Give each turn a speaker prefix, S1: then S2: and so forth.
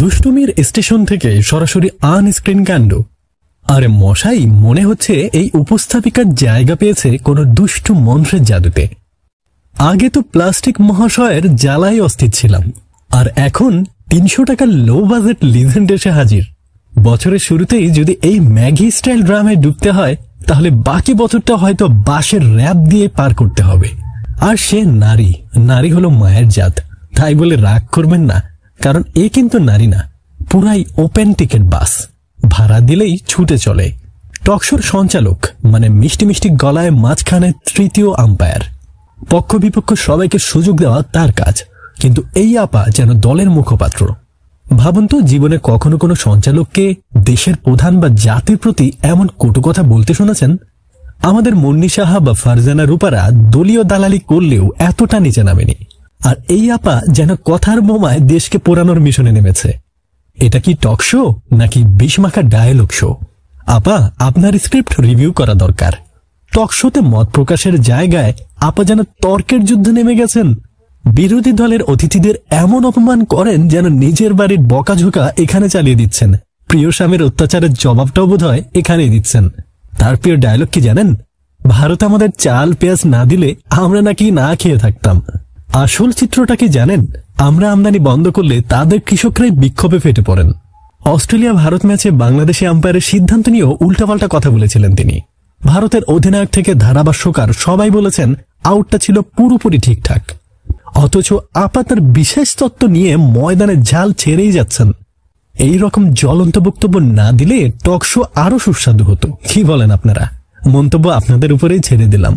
S1: দুষ্টুমির station থেকে সরাসরি unscreen কাণ্ড। আরে মশাই, মনে হচ্ছে এই উপস্থাপিকার জায়গা পেয়েছে কোনো দুষ্টু মন্ত্রের জাদুতে। আগে তো প্লাস্টিক মহাশয়ের জ্বালাই অস্থির ছিলাম, আর এখন ৩০০ টাকার লো বাজেট লিজেন্ড এসে হাজির। বছরের শুরুতেই যদি এই ম্যাগি স্টাইল ড্রামায় ডুবতে হয়, তাহলে বাকি বছরটা হয়তো বাঁশের র‍্যাপ দিয়ে পার করতে হবে। আর সে নারী হলো মায়ের জাত, তাই বলে রাগ করবেন না, কারণ এ কিন্তু নারী না, পুরাই ওপেন টিকেট বাস, ভাড়া দিলেই ছুটে চলে। টকশোর সঞ্চালক, মানে মিষ্টি মিষ্টি গলায় মাঝখানে তৃতীয় আম্পায়ার। পক্ষ বিপক্ষ সবাইকে সুযোগ দেওয়া তার কাজ, কিন্তু এই আপা যেন দলের মুখপাত্র। ভাবুন তো, জীবনে কখনো কোনো সঞ্চালককে দেশের প্রধান বা জাতির প্রতি এমন কটু কথা বলতে শুনেছেন? আমাদের মুন্নি সাহা বা ফারজানা রূপারা দলীয় দালালি করলেও এতটা নিচে নামেনি, আর এই আপা যেন কথার বোমায় দেশকে পোড়ানোর মিশনে নেমেছে। এটা কি টক শো নাকি বিষমাখা ডায়ালগ শো? আপা, আপনার স্ক্রিপ্ট রিভিউ করা দরকার। টক শোতে মত প্রকাশের জায়গায় আপা যেন তর্কের যুদ্ধে নেমে গেছেন। বিরোধী দলের অতিথিদের এমন অপমান করেন যেন নিজের বাড়ির বকাঝোকা এখানে চালিয়ে দিচ্ছেন। প্রিয় স্বামীর অত্যাচারের জবাবটাও বোধ হয় এখানেই দিচ্ছেন। তার প্রিয় ডায়লগ কি জানেন? ভারত আমাদের চাল পেঁয়াজ না দিলে আমরা নাকি না খেয়ে থাকতাম। আসল চিত্রটা কি জানেন? আমরা আমদানি বন্ধ করলে তাদের কৃষকরাই বিক্ষোভে ফেটে পড়েন। অস্ট্রেলিয়া ভারত ম্যাচে বাংলাদেশি আম্পায়ারের সিদ্ধান্ত নিয়েও উল্টাপাল্টা কথা বলেছিলেন তিনি। ভারতের অধিনায়ক থেকে ধারাভাষ্যকার সবাই বলেছেন আউটটা ছিল পুরোপুরি ঠিকঠাক, অথচ আপা তার বিশেষ তত্ত্ব নিয়ে ময়দানে ঝাল ছেড়েই যাচ্ছেন। এই রকম জ্বলন্ত বক্তব্য না দিলে টক শো আরো সুস্বাদু হতো। কি বলেন আপনারা? মন্তব্য আপনাদের উপরেই ছেড়ে দিলাম।